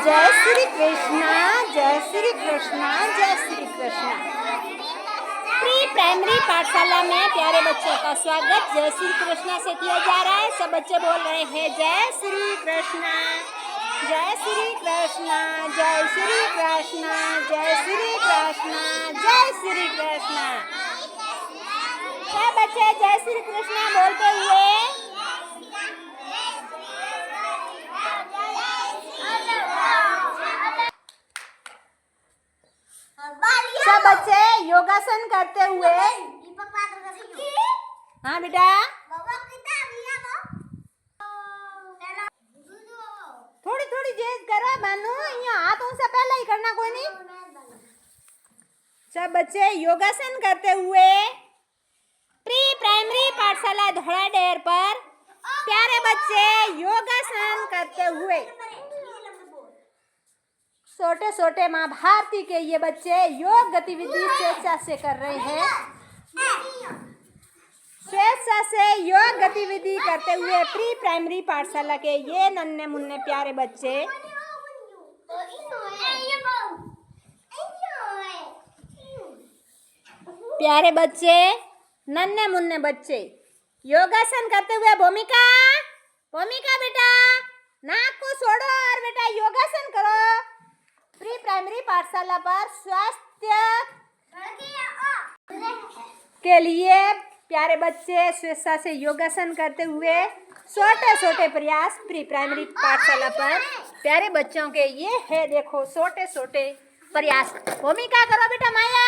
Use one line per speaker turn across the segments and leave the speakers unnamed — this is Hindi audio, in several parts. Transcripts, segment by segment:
जय श्री कृष्णा, जय श्री कृष्णा, जय श्री कृष्णा। प्री प्राइमरी पाठशाला में प्यारे बच्चों का स्वागत जय श्री कृष्णा से किया जा रहा है। सब बच्चे बोल रहे हैं जय श्री कृष्णा, जय श्री कृष्णा, जय श्री कृष्णा, जय श्री कृष्णा, जय श्री कृष्णा। सब बच्चे जय श्री कृष्णा बोलते हुए सब बच्चे योगासन करते हुए। हाँ बेटा, थोड़ी थोड़ी जेज करो बानू, यहाँ हाथ से पहले ही करना कोई नहीं। सब बच्चे योगासन करते हुए प्री प्राइमरी पाठशाला धोड़ाडेर पर प्यारे बच्चे योगासन करते हुए छोटे छोटे माँ भारती के ये बच्चे योग गतिविधि स्वेच्छा से कर रहे हैं। स्वेच्छा से योग गतिविधि करते हुए प्री प्राइमरी पाठशाला के ये नन्हे मुन्ने प्यारे बच्चे नन्हे मुन्ने बच्चे योगासन करते हुए। भूमिका, भूमिका बेटा नाक को छोड़ो और बेटा योगासन करो। प्री प्राइमरी पाठशाला पर स्वास्थ्य के लिए प्यारे बच्चे स्वेच्छा से योगासन करते हुए छोटे छोटे प्रयास प्री प्राइमरी पाठशाला पर प्यारे बच्चों के ये है। देखो छोटे छोटे प्रयास। भूमिका करो बेटा, माया,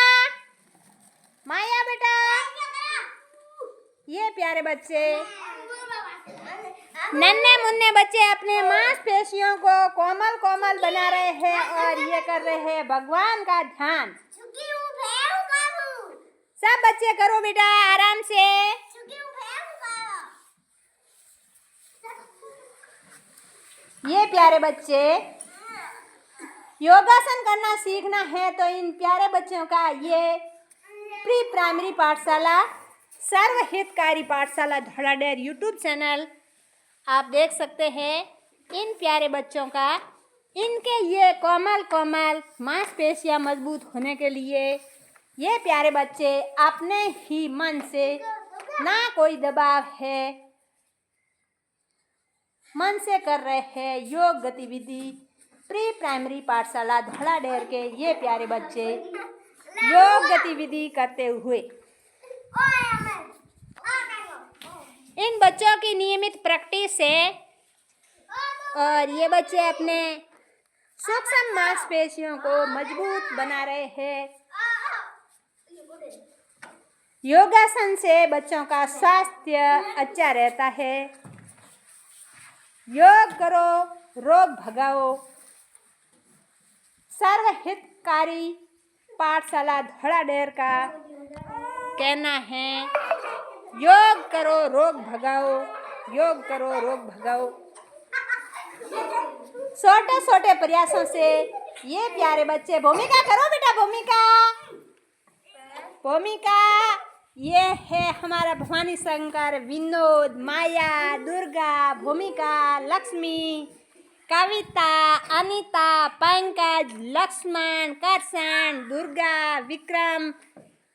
माया बेटा। ये प्यारे बच्चे नन्हे मुन्ने बच्चे अपने मांसपेशियों को कोमल कोमल बना रहे हैं और ये कर रहे हैं भगवान का ध्यान। सब बच्चे करो बेटा आराम से। ये प्यारे बच्चे योगासन करना सीखना है तो इन प्यारे बच्चों का ये प्री प्राइमरी पाठशाला सर्वहितकारी पाठशाला धोड़ाडेर यूट्यूब चैनल आप देख सकते हैं। इन प्यारे बच्चों का इनके ये कोमल कोमल मांसपेशियां मजबूत होने के लिए ये प्यारे बच्चे अपने ही मन से, ना कोई दबाव है, मन से कर रहे हैं योग गतिविधि। प्री प्राइमरी पाठशाला धोड़ाडेर के ये प्यारे बच्चे योग गतिविधि करते हुए इन बच्चों की नियमित प्रैक्टिस है और ये बच्चे अपने सूक्ष्म मांसपेशियों को मजबूत बना रहे हैं। योगासन से बच्चों का स्वास्थ्य अच्छा रहता है। योग करो, रोग भगाओ। सर्वहितकारी पाठशाला धोड़ाडेर का कहना है योग करो, रोग भगाओ, योग करो, रोग भगाओ। छोटे छोटे प्रयासों से ये प्यारे बच्चे। भूमिका करो बेटा, भूमिका, भूमिका। ये है हमारा भवानी शंकर, विनोद, माया, दुर्गा, भूमिका, लक्ष्मी, कविता, अनीता, पंकज, लक्ष्मण, करसन, दुर्गा, विक्रम।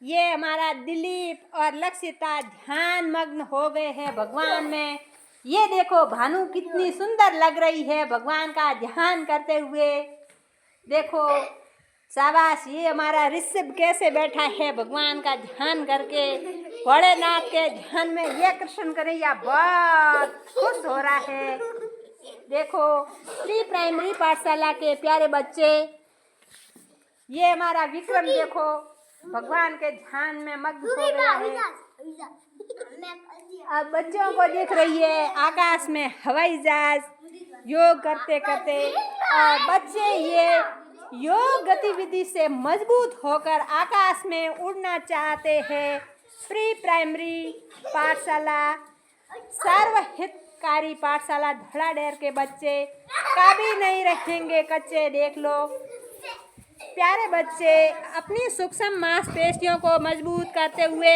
ये हमारा दिलीप और लक्षिता ध्यान मग्न हो गए हैं भगवान में। ये देखो भानु कितनी सुंदर लग रही है भगवान का ध्यान करते हुए। देखो शाबाश। ये हमारा ऋषभ कैसे बैठा है भगवान का ध्यान करके। भोलेनाथ के ध्यान में ये कृष्ण कन्हैया बहुत खुश हो रहा है। देखो प्री प्राइमरी पाठशाला के प्यारे बच्चे। ये हमारा विक्रम देखो भगवान के ध्यान में मग्न हो गया है। अब बच्चों को देख रही है आकाश में हवाई जहाज योग करते करते। और बच्चे ये योग गतिविधि से मजबूत होकर आकाश में उड़ना चाहते हैं। प्री प्राइमरी पाठशाला सर्वहितकारी पाठशाला धोड़ाडेर के बच्चे कभी नहीं रहेंगे कच्चे। देख लो प्यारे बच्चे अपनी सूक्ष्म मांसपेशियों को मजबूत करते हुए।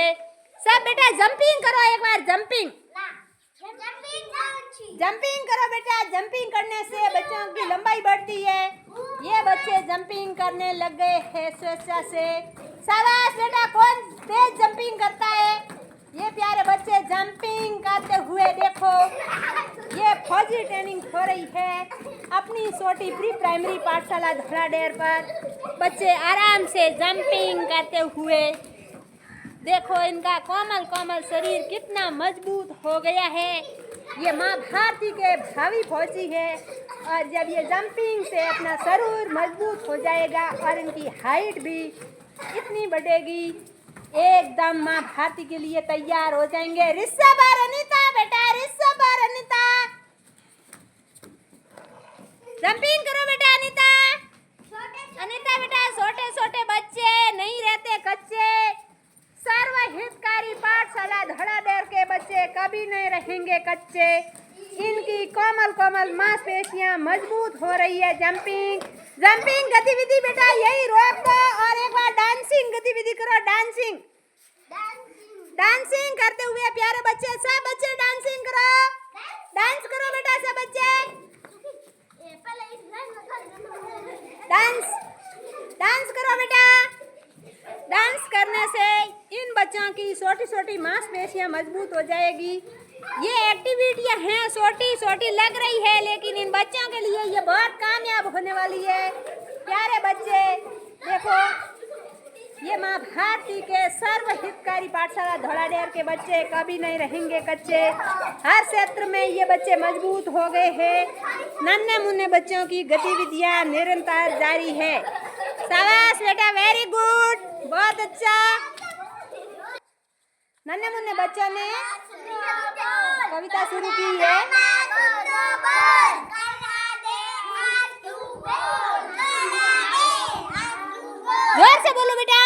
सब बेटा जंपिंग करो, एक बार जंपिंग। जंपिंग करो बेटा। जंपिंग करने से बच्चों की लंबाई बढ़ती है। ये बच्चे जंपिंग करने लग गए हैं स्वेच्छा से। शाबाश बेटा। कौन तेज जंपिंग करता है? ये प्यारे बच्चे जंपिंग करते हुए देखो। ये फौजी ट्रेनिंग हो रही है अपनी छोटी प्री प्राइमरी पाठशाला धौलाडेर पर। बच्चे आराम से जंपिंग करते हुए देखो। इनका कोमल कोमल शरीर कितना मजबूत हो गया है। ये माँ भारती के भावी फौजी है और जब ये जंपिंग से अपना शरीर मजबूत हो जाएगा और इनकी हाइट भी इतनी बढ़ेगी, एकदम माँ भारती के लिए तैयार हो जाएंगे। ऋषभ और अनीता बेटा, ऋषभ और अनीता जंपिंग करो बेटा। अनीता अनीता बेटा, छोटे छोटे बच्चे नहीं रहते कच्चे। सर्व हितकारी पाठशाला धौलाडेर के बच्चे कभी नहीं रहेंगे कच्चे। इनकी कोमल कोमल मांसपेशियां मजबूत हो रही है। जंपिंग जंपिंग गतिविधि बेटा यही रोक दो और एक बार डांसिंग गतिविधि करो। डांसिंग डांसिंग करते हुए प्यारे बच्चे, सब बच्चे डांसिंग करो। डांस करो बेटा सब बच्चे। डांस डांस करो बेटा। डांस करने से इन बच्चों की छोटी छोटी मांसपेशियां मजबूत हो जाएगी। ये एक्टिविटियां हैं छोटी छोटी लग रही है, लेकिन इन बच्चों के लिए ये बहुत कामयाब होने वाली है। प्यारे बच्चे देखो, ये माँ भारती के सर्व हितकारी पाठशाला धौलाडेर के बच्चे कभी नहीं रहेंगे कच्चे। हर क्षेत्र में ये बच्चे मजबूत हो गए हैं। नन्हे मुन्ने बच्चों की गतिविधियां निरंतर जारी है। शाबाश बेटा, वेरी गुड, बहुत अच्छा। नन्हे मुन्ने बच्चों ने कविता शुरू की है। जोर से बोलो बेटा।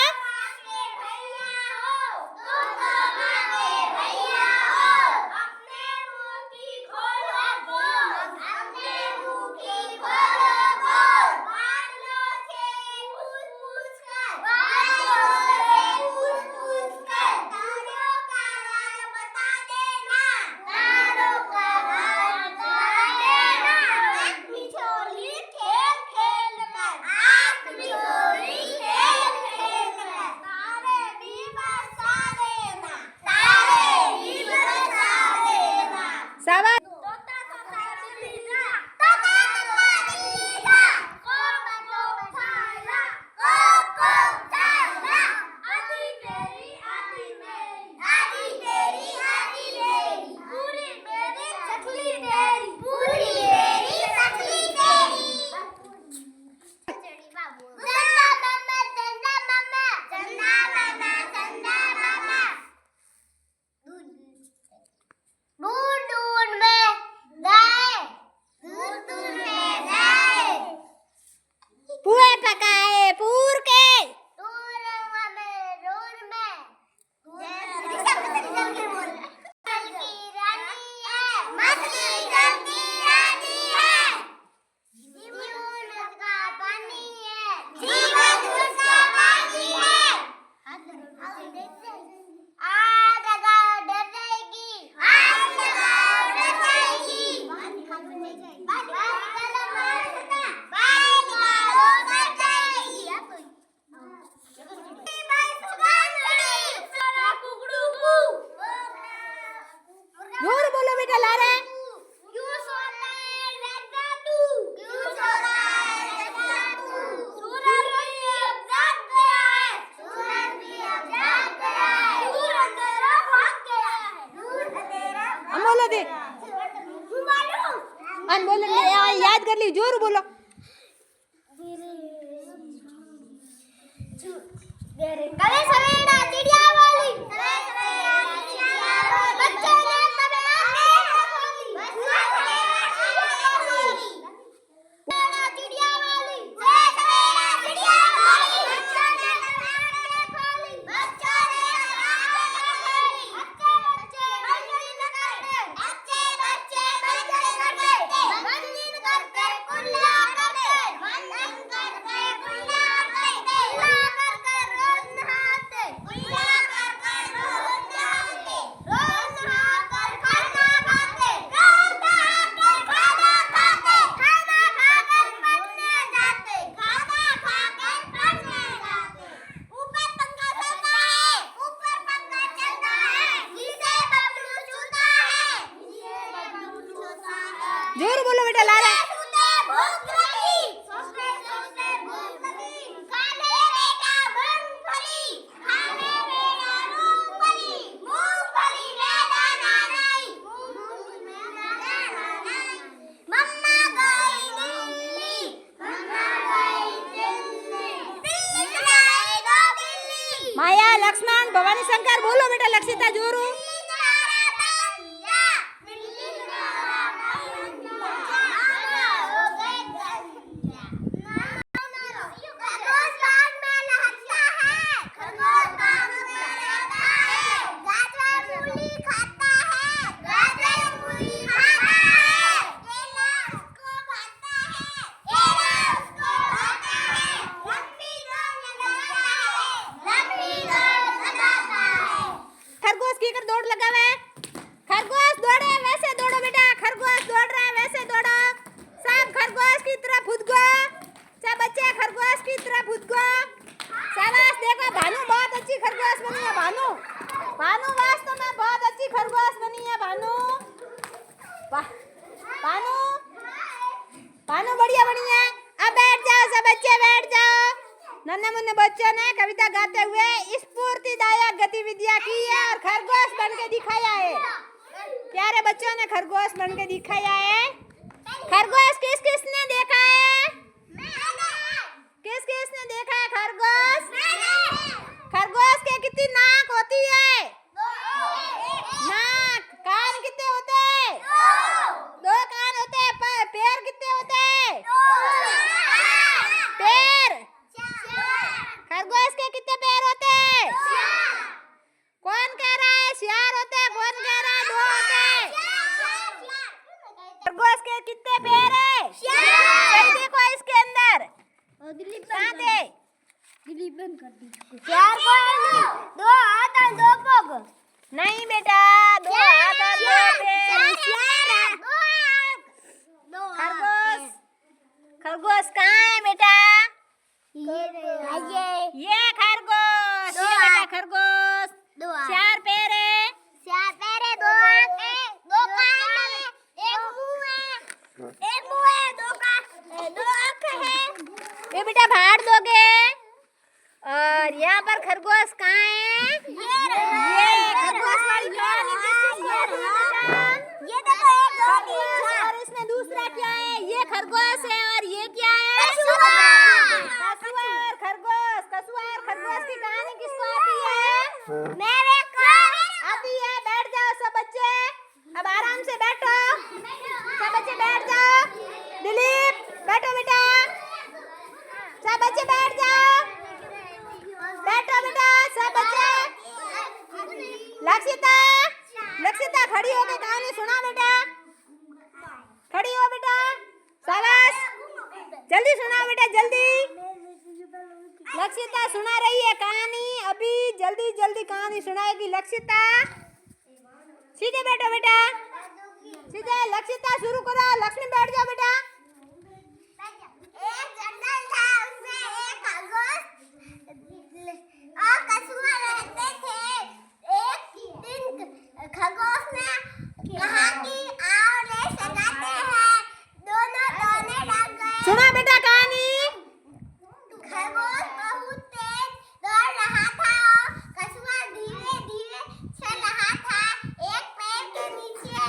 बोलो याद कर ली, जोर बोलो।
कले सवेरा चिड़िया वाली बच्चों ने चिड़िया वाली
जोर बोलो बेटा लाला।
भूख लगी, सोचते भूख लगी, खाने बेटा मूंगफली, खाने बेटा मूंगफली, मूंगफली में दाना नहीं, मूंगफली में दाना नहीं, मम्मा गई दिल्ली, मम्मा गई दिल्ली, दिल्ली चलाई दो दिल्ली,
माया लक्ष्मण भवानी शंकर बोलो बेटा लक्षिता जोरू। खरगोश की कर दौड़ लगावे। खरगोश दौड़े वैसे दौड़ो बेटा। खरगोश दौड़ रहा है वैसे दौड़ो। सब खरगोश की तरफ उदगो। सब बच्चे खरगोश की तरफ उदगो। शाबाश देखो भानु बहुत अच्छी खरगोश बनी है भानु। भानु वास्तव में बहुत अच्छी खरगोश बनी है भानु। वाह भानु भानु बढ़िया बनी है। अब बैठ जाओ सब बच्चे बैठ जाओ। नन्हे मुन्ने बच्चों ने कविता गाते हुए स्फूर्तिदायक गतिविधियां की है और खरगोश बन के दिखाया है। प्यारे बच्चों ने खरगोश बन के दिखाया है। खरगोश किस किसने देखा है? किस किसने देखा है खरगोश? खरगोश के कितनी नाक होती है? नाक। कान कितने होते हैं? दो कान होते हैं। पैर कितने होते हैं? पैर। खरगोश के कितने पैर होते हैं? कौन कह रहा है शियार होते हैं? कौन कह रहा है दो होते हैं? खरगोश के कितने पैर है? सही देखो इसके अंदर। कहाँ थे?
चार पैर, दो हाथ और दो पग।
नहीं बेटा दो हाथ और दो पैर। खरगोश खरगोश कहाँ है बेटा? ये खरगोश। ये बेटा खरगोश। चार पैर है।
दो आँख है, दो कान है, एक मुंह है, दो आँख है।
ये बेटा बाहर दोगे। और यहाँ पर खरगोश कहाँ है? ये खरगोश वाली कहानी किसकी है बेटा?
ये देखो एक
खरगोश और इसमें दूसरा क्या है? ये खरगोश है और ये क्या है?
कछुआ।
कछुआ और खरगोश। कछुआ और खरगोश की कहानी किसको आती है?
मेरे को
आती है। बैठ जाओ सब बच्चे। अब आराम से बैठो। सब बच्चे बैठ जाओ। दिलीप बैठो बेटा। सब बच्चे बैठ जाओ। बैठो बेटा सब बच्चे। लक्षिता लक्षिता खड़ी होकर कहानी सुना बेटा। खड़ी हो बेटा। शाबाश जल्दी सुनाओ बेटा जल्दी। लक्षिता सुना रही है कहानी। अभी जल्दी जल्दी कहानी सुनाएगी लक्षिता। सीधे बैठो बेटा। सीधे लक्षिता शुरू करो। लक्ष्मी बैठ जाओ बेटा।
एक जंगल था, उसमें एक खरगोश और कछुआ रहते थे। एक दिन खरगोश ने कहा कि आओ रेस लगाते हैं। दोनों दौड़ने लग गए।
सुना बेटा कहानी।
खरगोश बहुत तेज दौड़ रहा था और कछुआ धीरे धीरे चल रहा था। एक पेड़ के नीचे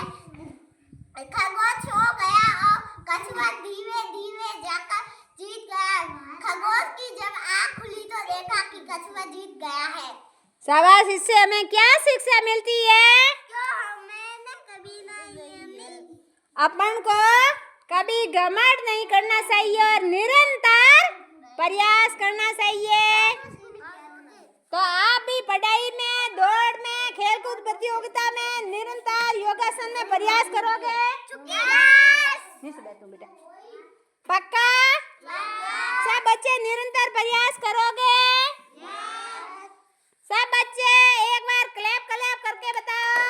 खरगोश सो गया और कछुआ धीरे धीरे जाकर जीत गया। खरगोश की जब आँख खुली तो देखा कि कछुआ जीत गया है।
शाबाश। इससे हमें क्या शिक्षा मिलती है?
क्यों हमें न कभी ना ये मिल
अपन को कभी घमंड नहीं करना चाहिए और निरंतर प्रयास करना चाहिए। तो आप भी पढ़ाई में, दौड़ में, खेलकूद प्रतियोगिता में निरंतर योगासन में प्रयास करोगे? नीचे बैठो बेटा। पक्का? सब बच्चे निरंतर प्रयास करोगे? सब बच्चे एक बार क्लैप क्लैप करके बताओ।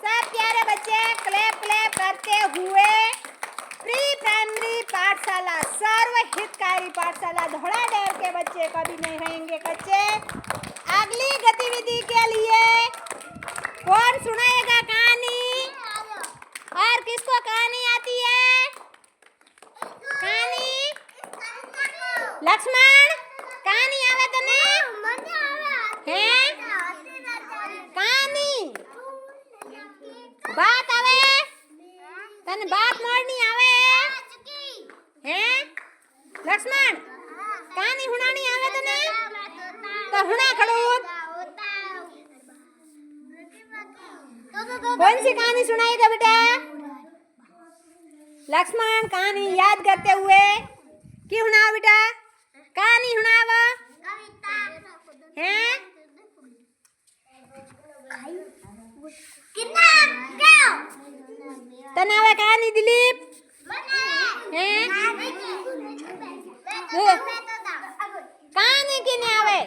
सब प्यारे बच्चे क्लैप क्लैप करते हुए प्री प्राइमरी पाठशाला सर्व हितकारी पाठशाला धोड़ाडेर के बच्चे कभी नहीं रहेंगे कच्चे। अगली गतिविधि के लिए कौन सुनाएगा कहानी? और किसको कहानी आती लक्ष्मण कहानी आवे तने હે કહાની बात आवे तने बात मोड़नी आवे હે लक्ष्मण कहानी हुणानी आवे तने तो हुणा खड़ूब कौन सी कहानी सुनाएगा बेटा लक्ष्मण कहानी याद करते हुए की हुणाओ बेटा कहानी हुणावा हैं तनावे कहानी दिलीप हैं कहानी की नहीं आवे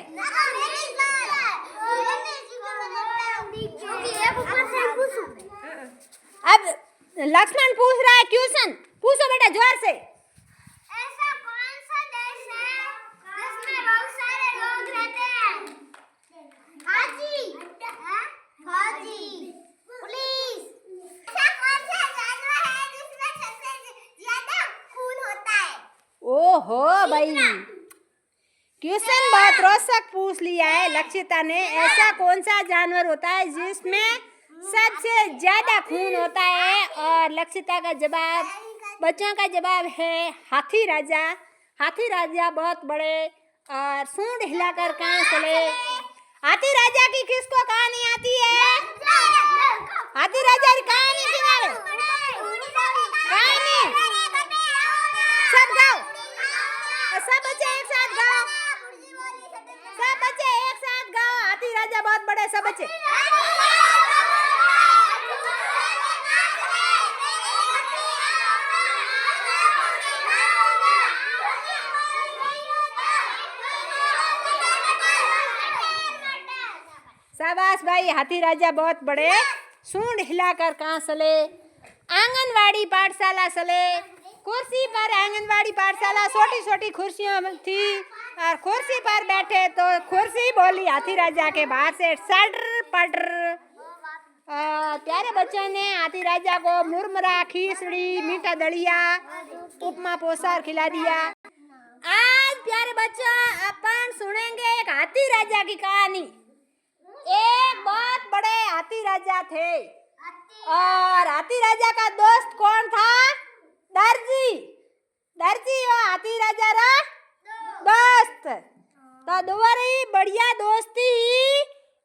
अब लक्ष्मण पूछ रहा है क्वेश्चन पूछो बेटा जोर से
ऐसा कौन सा देश है जिसमें बहुत सारे लोग रहते हैं हाजी फौजी पुलिस ऐसा कौन सा जानवर है जिसमें सबसे ज्यादा खून होता है
ओहो भाई क्वेश्चन बहुत रोचक पूछ लिया है लक्षिता ने ऐसा कौन सा जानवर होता है जिसमें सबसे ज्यादा खून होता है और लक्षिता का जवाब बच्चों का जवाब है हाथी राजा। हाथी राजा बहुत बड़े और सूंड हिलाकर कहाँ चले। हाथी राजा की किसको कहानी आती है हाथी राजा की कहानी कहानी सब गाओ सब बच्चे एक साथ गाओ सब बच्चे एक साथ गाओ हाथी राजा बहुत बड़े सब बच्चे शाबाश भाई हाथी राजा बहुत बड़े सूंड हिलाकर कहाँ चले आंगनवाड़ी पाठशाला चले कुर्सी पर आंगनवाड़ी पाठशाला छोटी छोटी कुर्सियों थी और कुर्सी पर बैठे तो कुर्सी बोली हाथी राजा के बाहर से सटर पटर प्यारे बच्चों ने हाथी राजा को मुरमुरा खिचड़ी मीठा दलिया उपमा पोसार खिला दिया। आज प्यारे बच्चों अपन सुनेंगे एक हाथी राजा की कहानी। एक बहुत बड़े हाथी राजा थे और हाथी राजा का दोस्त कौन था दर्जी। दर्जी और हाथी राजा रा दोस्त तो दोबारी बढ़िया दोस्ती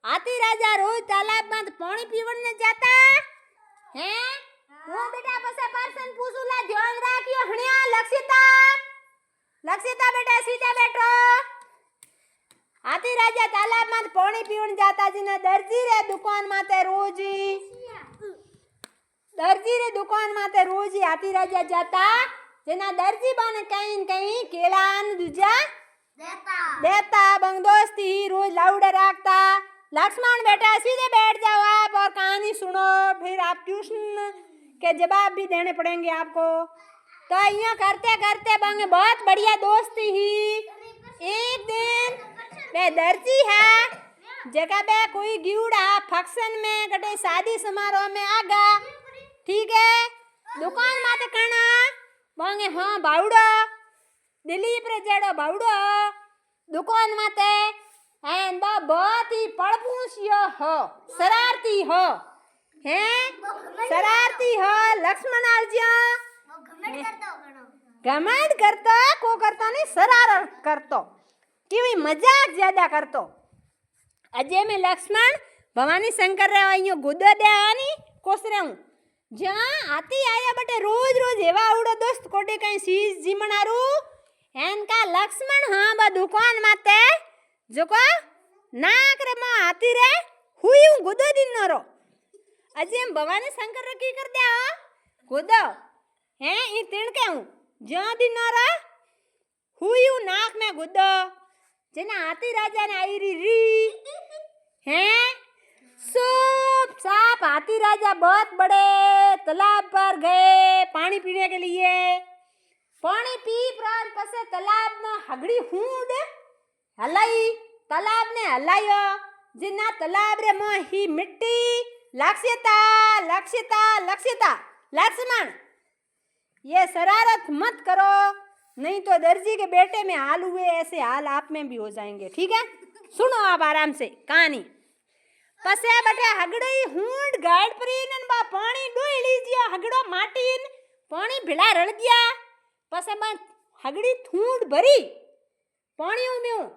हाथी राजा रोज तालाब में पानी पीवने जाता है। वो बेटा पसे पर्सन पूछूला ध्यान राखियो हणिया लक्षिता लक्षिता बेटा सीधा बैठो। हाथी राजा तालाब में पानी पीवन जाता जिने दर्जी रे दुकान माते रोज हाथी राजा जाता जिना दर्जी बन कहीं केलान दूजा देता बंग दोस्ती ही रोज लाउडे रखता। लक्ष्मण बेटा सीधे बैठ जाओ आप और कहानी सुनो फिर आप ट्यूशन के जवाब भी देने पड़ेंगे आपको। तो यूँ करते करते बंग बहुत बढ़िया दोस्ती ही। एक दिन वे दर्जी है जगह पे कोई गिवड़ा फंक्शन में कटे शादी समारोह में आगा ठीक है दुकान माते कना मांगे हाँ बावड़ो दिलीप रे जेड़ो बावड़ो दुकान माते एंड बहुत ही पड़पूसियो हो शरारती हो हैं शरारती हो लक्ष्मण आलजिया घमंड करता को करता नहीं शरारत करतो कि मजाक ज्यादा करतो। अजय में लक्ष्मण भवानी शंकर रे आयो गुदो दे आनी कोसरे हूं जहां आती आया बटे रोज रोज एवा आवड़ो दोस्त कोटे कई सीज जीमणारू एन का लक्ष्मण हां बा दुकान माते जोको नाक रे मा आती रे हुई हूं गुदो दिन नरो। अजय भवानी शंकर रे की कर दे गुदो हैं ई तिण के हूं जो दिन नरो हुई हूं नाक में गुदो जेना हाथी राजा ने आई री हैं सूप साप हाथी राजा बहुत बड़े तालाब पर गए पानी पीने के लिए। पानी पी प्राण पसे तालाब में हगड़ी हूंड हलाई तालाब ने हलायो जिना तालाब रे में ही मिट्टी लक्षिता लक्षिता लक्षिता लक्ष्मण ये शरारत मत करो नहीं तो दर्जी के बेटे में हाल हुए ऐसे हाल आप में भी हो जाएंगे। ठीक है, सुनो आप आराम से कहानी। पसे बटे हगड़ी हूंड गाड़ परीन बा पानी डोई लीजिया हगड़ो माटीन पानी भिड़ा रल गया। पसे बा हगड़ी थूंड भरी पानी में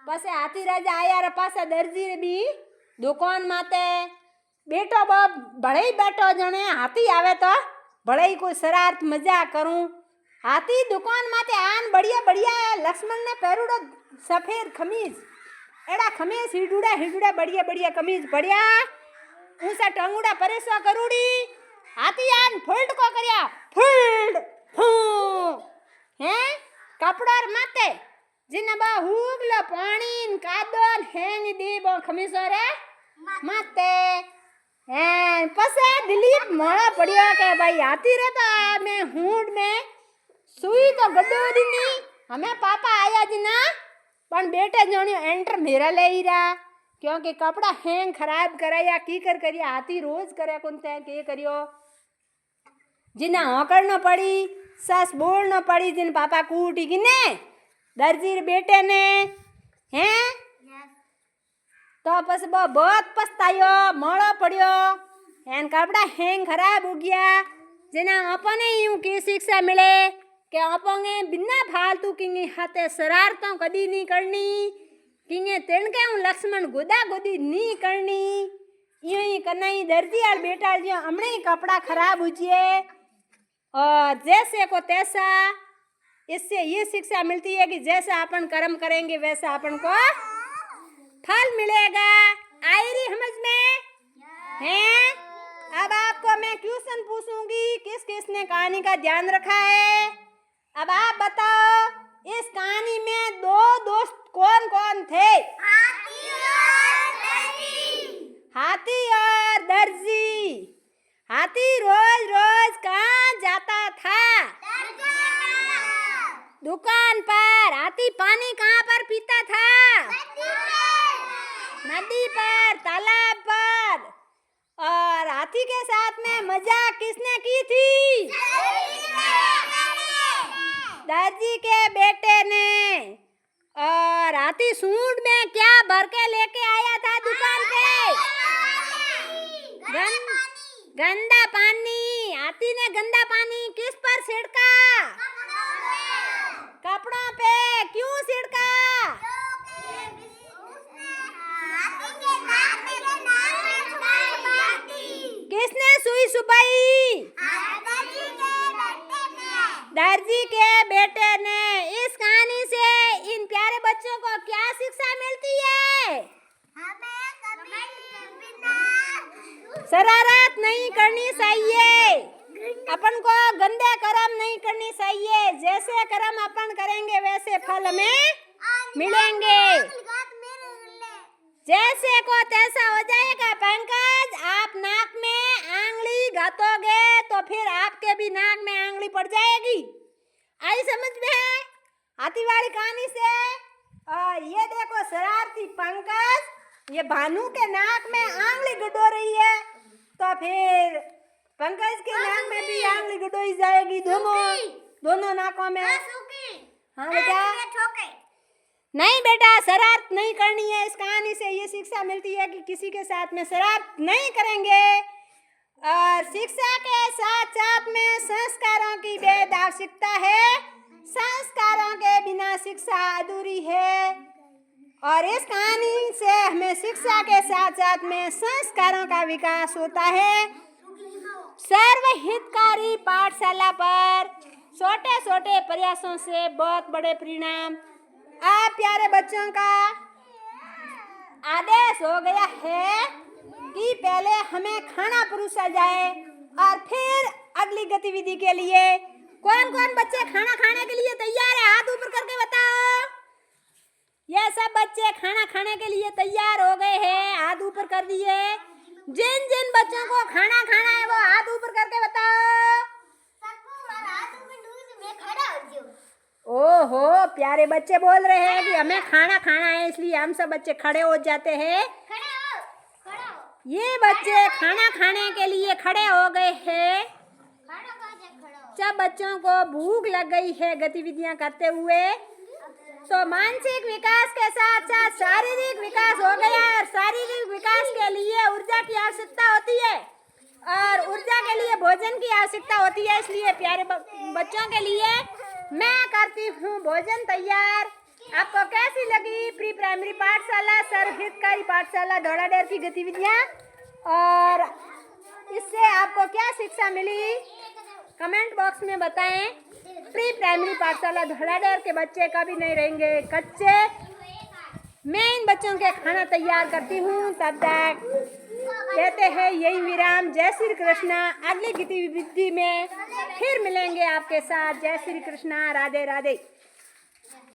पसे हाथी राजा आया रे पासे दर्जी रे भी दुकान माते बेटो बाप भले ही बैठो जने हाथी आवे तो भले ही कोई शरारत मजा करूं। हाथी दुकान माते आन बढ़िया बढ़िया लक्ष्मण ने पहरुड़ो सफेद खमीज एड़ा खमीज हिडूड़ा बढ़िया बढ़िया कमीज बढ़िया ऊंचा टंगुड़ा परेशा करूड़ी। हाथी आन फुल्ड को करया फुल्ड हूं हैं कपड़ोर माते जिन बा हुगला पानी कादन हेंग दी बो खमीसो रे माते हैं। पसे दिलीप मोड़ा पड़ियो के भाई हाथी रहता मैं हूंड में सुई तो गड्डोरी नहीं हमें पापा आया जी ना पण बेटे जणियो एंटर मेरा ले ही रहा क्योंकि कपड़ा हैंग खराब कराया की करिया हाथी रोज करे कुंते के करियो जिना होकर न पड़ी सस बोल न पड़ी जिन पापा कूटी की ने दर्जी बेटे ने हैं तो बस बहुत पछतायो मोड़ो पड़ियो एन कपड़ा हैंग खराब हो गया जिना अपने यूं की शिक्षा मिले कि अपने बिना फालतू किंगे हाथे शरारतों कदी नहीं करनी किंगे तिनके हूँ लक्ष्मण गोदा गोदी नहीं करनी यूं ही करना ही दर्जी और बेटा जो हमने ही कपड़ा खराब हुए और जैसे को तैसा। इससे ये शिक्षा मिलती है कि जैसा अपन कर्म करेंगे वैसा अपन को फल मिलेगा। आयरी समझ में हैं? अब आपको मैं क्वेश्चन पूछूंगी किस किसने कहानी का ध्यान रखा है। अब आप बताओ इस कहानी में दो दोस्त कौन कौन थे? हाथी और दर्जी। हाथी रोज रोज कहाँ जाता था? दुकान पर। हाथी पानी कहाँ पर पीता था? नदी पर, तालाब पर। और हाथी के साथ में मजाक किसने की थी? दर्जी के बेटे ने। और हाथी सूंड में क्या भर के लेके आया था दुकान पे? गंदा पानी। हाथी ने गंदा पानी किस पर छिड़का? कपड़ों पे। क्यों छिड़का? किसने सुई सुपाई? दर्जी के बेटे ने। इस कहानी से इन प्यारे बच्चों को क्या शिक्षा मिलती है? शरारत नहीं करनी चाहिए। अपन को गंदे कर्म नहीं करनी चाहिए। जैसे कर्म अपन करेंगे वैसे फल हमें मिलेंगे। जैसे को तैसा हो जाएगा। पंकज आप नाक में आंगली घातोगे तो फिर आपके भी नाक में आंगली पड़ जाएगी। आई समझ में? हाथी वाली कहानी से ये देखो शरारती पंकज ये भानु के नाक में आंगली गड़ो रही है तो फिर पंकज के नाक में भी आंगली गड़ोई जाएगी। दोनों नाकों में। हाँ बेटा। नहीं बेटा शरारत नहीं करनी है। इस कहानी से ये शिक्षा मिलती है कि किसी के साथ में शरारत नहीं करेंगे। और शिक्षा के साथ साथ में संस्कारों की बेहद आवश्यकता है। संस्कारों के बिना शिक्षा अधूरी है। और इस कहानी से हमें शिक्षा के साथ साथ में संस्कारों का विकास होता है। सर्वहितकारी पाठशाला पर छोटे छोटे प्रयासों से बहुत बड़े परिणाम। आप प्यारे बच्चों का आदेश हो गया है कि पहले हमें खाना परोसा जाए और फिर अगली गतिविधि के लिए कौन कौन बच्चे खाना खाने के लिए तैयार है? हाथ ऊपर करके बताओ। ये सब बच्चे खाना खाने के लिए तैयार हो गए हैं। हाथ ऊपर कर दिए। जिन जिन बच्चों को खाना खाना है वो हाथ ऊपर करके बताओ। ओहो प्यारे बच्चे बोल रहे हैं कि हमें खाना खाना है इसलिए हम सब बच्चे खड़े हो जाते हैं। ये बच्चे खाना खाने के लिए खड़े हो गए हैं। जब बच्चों को भूख लग गई है गतिविधियां करते हुए, तो मानसिक विकास के साथ साथ शारीरिक विकास हो गया। और शारीरिक विकास के लिए ऊर्जा की आवश्यकता होती है और ऊर्जा के लिए भोजन की आवश्यकता होती है। इसलिए प्यारे बच्चों के लिए मैं करती हूँ भोजन तैयार। आपको कैसी लगी प्री प्राइमरी पाठशाला सर्वहितकारी पाठशाला धौलाडेर की गतिविधियाँ, और इससे आपको क्या शिक्षा मिली कमेंट बॉक्स में बताएं। प्री प्राइमरी पाठशाला धौलाडेर के बच्चे कभी नहीं रहेंगे कच्चे। मैं इन बच्चों के खाना तैयार करती हूँ, तब तक लेते हैं यही विराम। जय श्री कृष्णा। अगली गतिविधि में फिर मिलेंगे आपके साथ। जय श्री कृष्णा। राधे राधे।